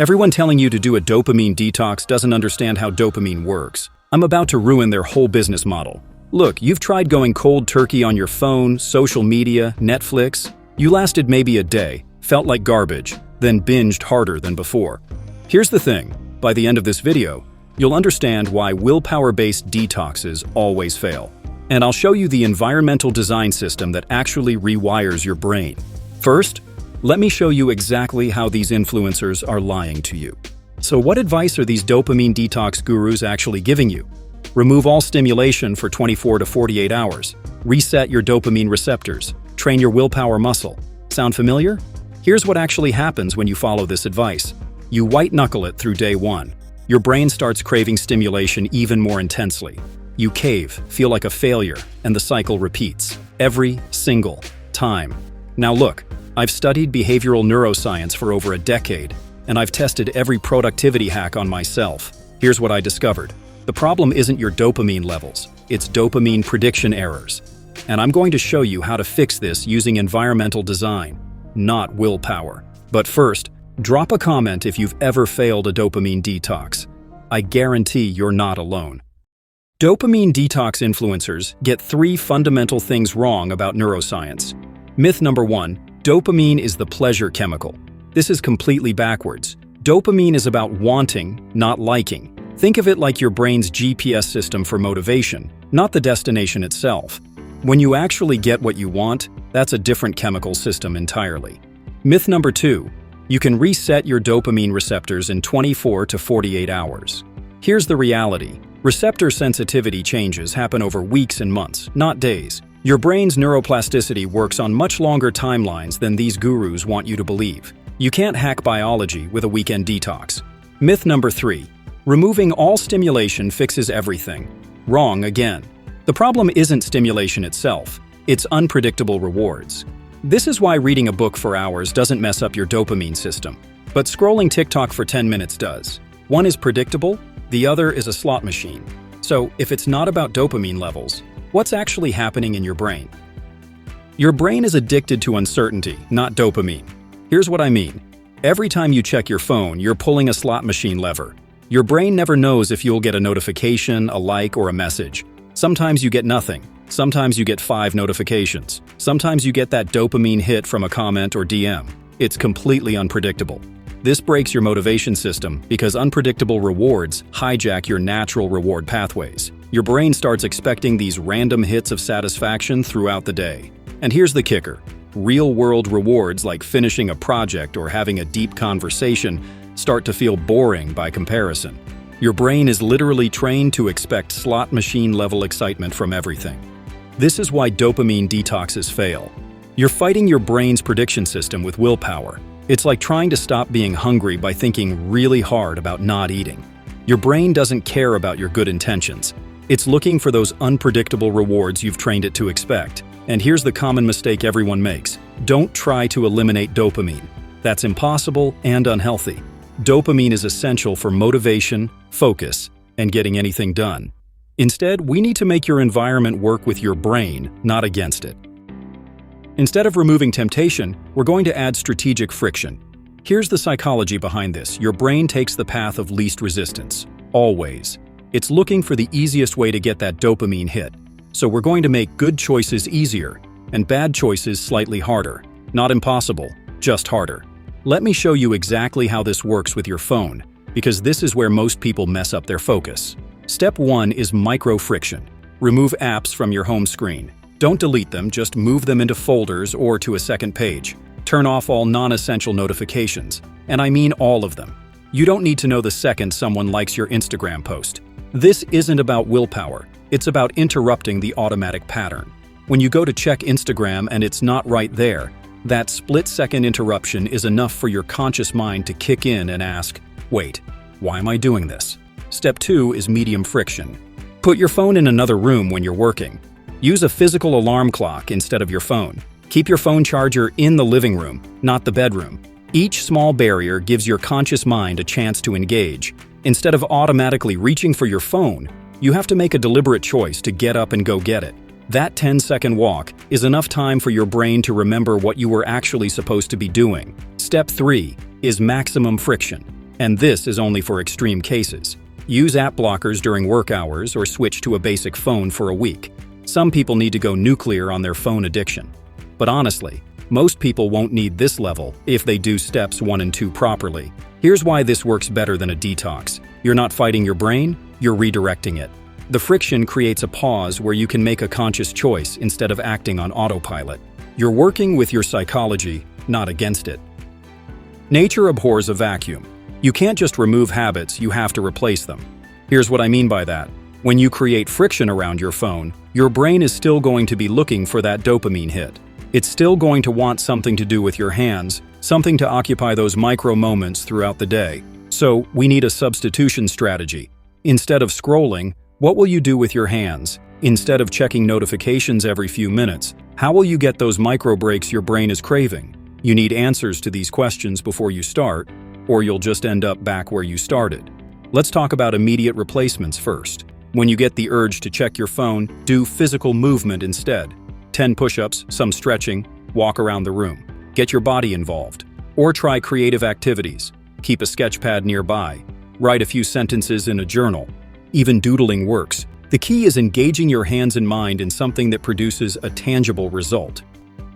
Everyone telling you to do a dopamine detox doesn't understand how dopamine works. I'm about to ruin their whole business model. Look, you've tried going cold turkey on your phone, social media, Netflix. You lasted maybe a day, felt like garbage, then binged harder than before. Here's the thing, by the end of this video, you'll understand why willpower-based detoxes always fail. And I'll show you the environmental design system that actually rewires your brain. First, let me show you exactly how these influencers are lying to you. So what advice are these dopamine detox gurus actually giving you? Remove all stimulation for 24 to 48 hours. Reset your dopamine receptors. Train your willpower muscle. Sound familiar? Here's what actually happens when you follow this advice. You white-knuckle it through day 1. Your brain starts craving stimulation even more intensely. You cave, feel like a failure, and the cycle repeats. Every single time. Now look, I've studied behavioral neuroscience for over a decade, and I've tested every productivity hack on myself. Here's what I discovered. The problem isn't your dopamine levels, it's dopamine prediction errors. And I'm going to show you how to fix this using environmental design, not willpower. But first, drop a comment if you've ever failed a dopamine detox. I guarantee you're not alone. Dopamine detox influencers get 3 fundamental things wrong about neuroscience. Myth number 1. Dopamine is the pleasure chemical. This is completely backwards. Dopamine is about wanting, not liking. Think of it like your brain's GPS system for motivation, not the destination itself. When you actually get what you want, that's a different chemical system entirely. Myth number 2. You can reset your dopamine receptors in 24 to 48 hours. Here's the reality. Receptor sensitivity changes happen over weeks and months, not days. Your brain's neuroplasticity works on much longer timelines than these gurus want you to believe. You can't hack biology with a weekend detox. Myth number 3. Removing all stimulation fixes everything. Wrong again. The problem isn't stimulation itself, it's unpredictable rewards. This is why reading a book for hours doesn't mess up your dopamine system, but scrolling TikTok for 10 minutes does. One is predictable, the other is a slot machine. So if it's not about dopamine levels, what's actually happening in your brain? Your brain is addicted to uncertainty, not dopamine. Here's what I mean. Every time you check your phone, you're pulling a slot machine lever. Your brain never knows if you'll get a notification, a like, or a message. Sometimes you get nothing. Sometimes you get 5 notifications. Sometimes you get that dopamine hit from a comment or DM. It's completely unpredictable. This breaks your motivation system because unpredictable rewards hijack your natural reward pathways. Your brain starts expecting these random hits of satisfaction throughout the day. And here's the kicker. Real-world rewards like finishing a project or having a deep conversation start to feel boring by comparison. Your brain is literally trained to expect slot machine-level excitement from everything. This is why dopamine detoxes fail. You're fighting your brain's prediction system with willpower. It's like trying to stop being hungry by thinking really hard about not eating. Your brain doesn't care about your good intentions. It's looking for those unpredictable rewards you've trained it to expect. And here's the common mistake everyone makes. Don't try to eliminate dopamine. That's impossible and unhealthy. Dopamine is essential for motivation, focus, and getting anything done. Instead, we need to make your environment work with your brain, not against it. Instead of removing temptation, we're going to add strategic friction. Here's the psychology behind this. Your brain takes the path of least resistance, always. It's looking for the easiest way to get that dopamine hit. So we're going to make good choices easier and bad choices slightly harder. Not impossible, just harder. Let me show you exactly how this works with your phone, because this is where most people mess up their focus. Step 1 is micro-friction. Remove apps from your home screen. Don't delete them, just move them into folders or to a second page. Turn off all non-essential notifications, and I mean all of them. You don't need to know the second someone likes your Instagram post. This isn't about willpower, it's about interrupting the automatic pattern. When you go to check Instagram and it's not right there, that split-second interruption is enough for your conscious mind to kick in and ask, wait, why am I doing this? Step 2 is medium friction. Put your phone in another room when you're working. Use a physical alarm clock instead of your phone. Keep your phone charger in the living room, not the bedroom. Each small barrier gives your conscious mind a chance to engage. Instead of automatically reaching for your phone, you have to make a deliberate choice to get up and go get it. That 10-second walk is enough time for your brain to remember what you were actually supposed to be doing. Step 3 is maximum friction. And this is only for extreme cases. Use app blockers during work hours or switch to a basic phone for a week. Some people need to go nuclear on their phone addiction. But honestly, most people won't need this level if they do steps 1 and 2 properly. Here's why this works better than a detox. You're not fighting your brain, you're redirecting it. The friction creates a pause where you can make a conscious choice instead of acting on autopilot. You're working with your psychology, not against it. Nature abhors a vacuum. You can't just remove habits, you have to replace them. Here's what I mean by that. When you create friction around your phone, your brain is still going to be looking for that dopamine hit. It's still going to want something to do with your hands, something to occupy those micro moments throughout the day. So, we need a substitution strategy. Instead of scrolling, what will you do with your hands? Instead of checking notifications every few minutes, how will you get those micro breaks your brain is craving? You need answers to these questions before you start, or you'll just end up back where you started. Let's talk about immediate replacements first. When you get the urge to check your phone, do physical movement instead. 10 push-ups, some stretching, walk around the room. Get your body involved. Or try creative activities. Keep a sketch pad nearby. Write a few sentences in a journal. Even doodling works. The key is engaging your hands and mind in something that produces a tangible result.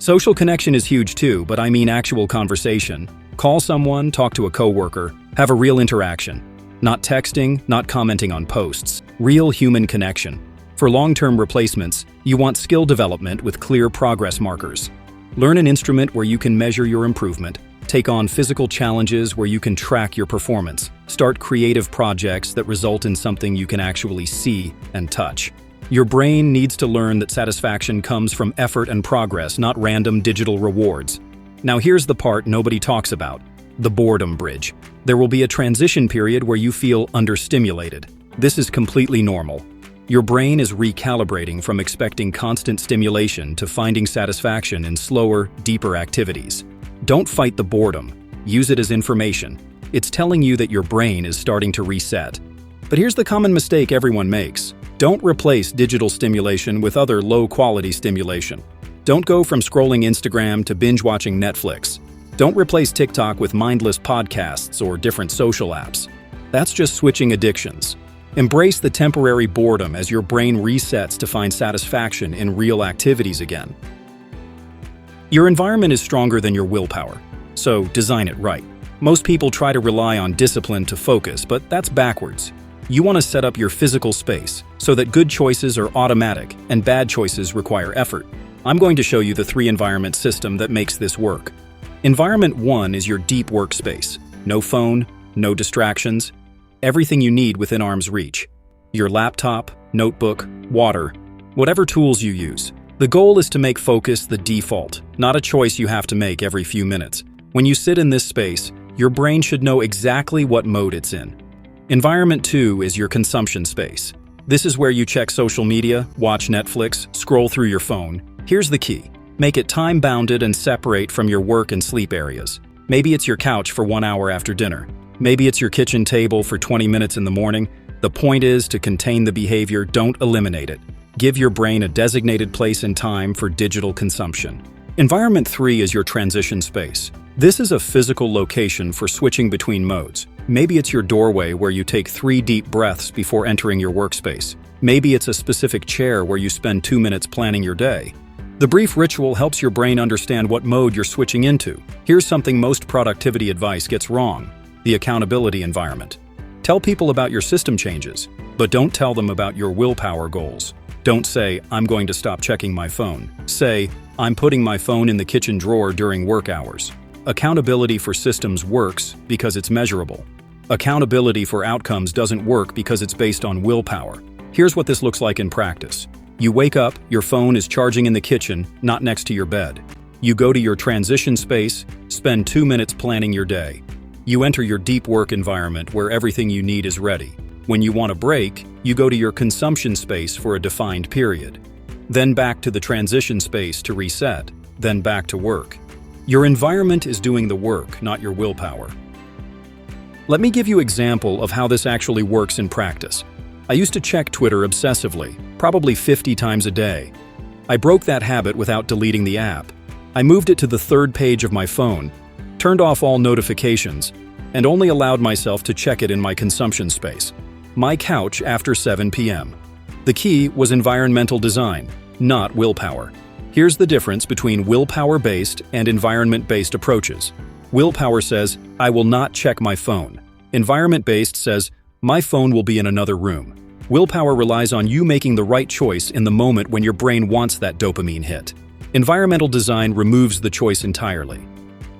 Social connection is huge too, but I mean actual conversation. Call someone, talk to a coworker, have a real interaction. Not texting, not commenting on posts. Real human connection. For long-term replacements, you want skill development with clear progress markers. Learn an instrument where you can measure your improvement. Take on physical challenges where you can track your performance. Start creative projects that result in something you can actually see and touch. Your brain needs to learn that satisfaction comes from effort and progress, not random digital rewards. Now here's the part nobody talks about, the boredom bridge. There will be a transition period where you feel understimulated. This is completely normal. Your brain is recalibrating from expecting constant stimulation to finding satisfaction in slower, deeper activities. Don't fight the boredom. Use it as information. It's telling you that your brain is starting to reset. But here's the common mistake everyone makes. Don't replace digital stimulation with other low-quality stimulation. Don't go from scrolling Instagram to binge-watching Netflix. Don't replace TikTok with mindless podcasts or different social apps. That's just switching addictions. Embrace the temporary boredom as your brain resets to find satisfaction in real activities again. Your environment is stronger than your willpower, so design it right. Most people try to rely on discipline to focus, but that's backwards. You want to set up your physical space so that good choices are automatic and bad choices require effort. I'm going to show you the 3-environment system that makes this work. Environment 1 is your deep workspace. No phone, no distractions, everything you need within arm's reach. Your laptop, notebook, water, whatever tools you use. The goal is to make focus the default, not a choice you have to make every few minutes. When you sit in this space, your brain should know exactly what mode it's in. Environment 2 is your consumption space. This is where you check social media, watch Netflix, scroll through your phone. Here's the key. Make it time-bounded and separate from your work and sleep areas. Maybe it's your couch for 1 hour after dinner. Maybe it's your kitchen table for 20 minutes in the morning. The point is to contain the behavior, don't eliminate it. Give your brain a designated place and time for digital consumption. Environment 3 is your transition space. This is a physical location for switching between modes. Maybe it's your doorway where you take 3 deep breaths before entering your workspace. Maybe it's a specific chair where you spend 2 minutes planning your day. The brief ritual helps your brain understand what mode you're switching into. Here's something most productivity advice gets wrong: the accountability environment. Tell people about your system changes, but don't tell them about your willpower goals. Don't say, "I'm going to stop checking my phone." Say, "I'm putting my phone in the kitchen drawer during work hours." Accountability for systems works because it's measurable. Accountability for outcomes doesn't work because it's based on willpower. Here's what this looks like in practice. You wake up, your phone is charging in the kitchen, not next to your bed. You go to your transition space, spend 2 minutes planning your day. You enter your deep work environment where everything you need is ready. When you want a break, you go to your consumption space for a defined period. Then back to the transition space to reset, then back to work. Your environment is doing the work, not your willpower. Let me give you an example of how this actually works in practice. I used to check Twitter obsessively, probably 50 times a day. I broke that habit without deleting the app. I moved it to the 3rd page of my phone, turned off all notifications, and only allowed myself to check it in my consumption space, my couch after 7 p.m. The key was environmental design, not willpower. Here's the difference between willpower-based and environment-based approaches. Willpower says, I will not check my phone. Environment-based says, my phone will be in another room. Willpower relies on you making the right choice in the moment when your brain wants that dopamine hit. Environmental design removes the choice entirely.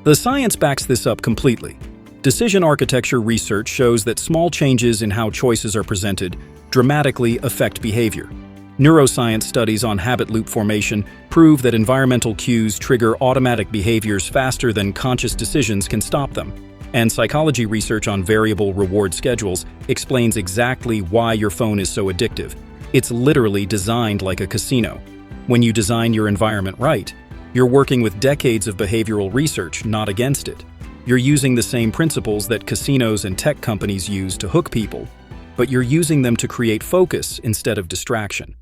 The science backs this up completely. Decision architecture research shows that small changes in how choices are presented dramatically affect behavior. Neuroscience studies on habit loop formation prove that environmental cues trigger automatic behaviors faster than conscious decisions can stop them. And psychology research on variable reward schedules explains exactly why your phone is so addictive. It's literally designed like a casino. When you design your environment right, you're working with decades of behavioral research, not against it. You're using the same principles that casinos and tech companies use to hook people, but you're using them to create focus instead of distraction.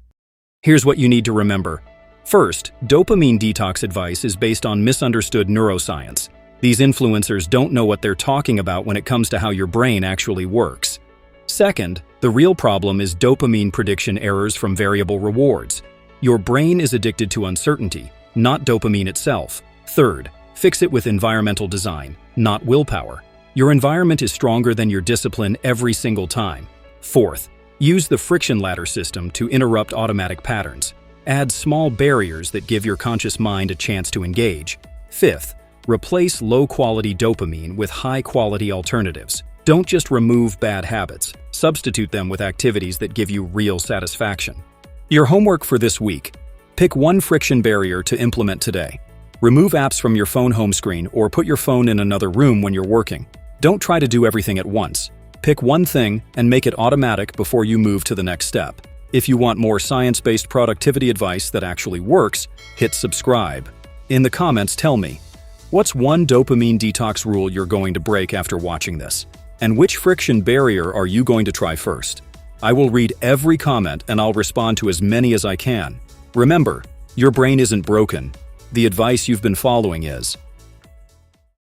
Here's what you need to remember. First, dopamine detox advice is based on misunderstood neuroscience. These influencers don't know what they're talking about when it comes to how your brain actually works. Second, the real problem is dopamine prediction errors from variable rewards. Your brain is addicted to uncertainty, not dopamine itself. Third, fix it with environmental design, not willpower. Your environment is stronger than your discipline every single time. Fourth, use the friction ladder system to interrupt automatic patterns. Add small barriers that give your conscious mind a chance to engage. Fifth, replace low-quality dopamine with high-quality alternatives. Don't just remove bad habits, substitute them with activities that give you real satisfaction. Your homework for this week: pick one friction barrier to implement today. Remove apps from your phone home screen or put your phone in another room when you're working. Don't try to do everything at once. Pick one thing and make it automatic before you move to the next step. If you want more science-based productivity advice that actually works, hit subscribe. In the comments, tell me, what's one dopamine detox rule you're going to break after watching this? And which friction barrier are you going to try first? I will read every comment and I'll respond to as many as I can. Remember, your brain isn't broken. The advice you've been following is.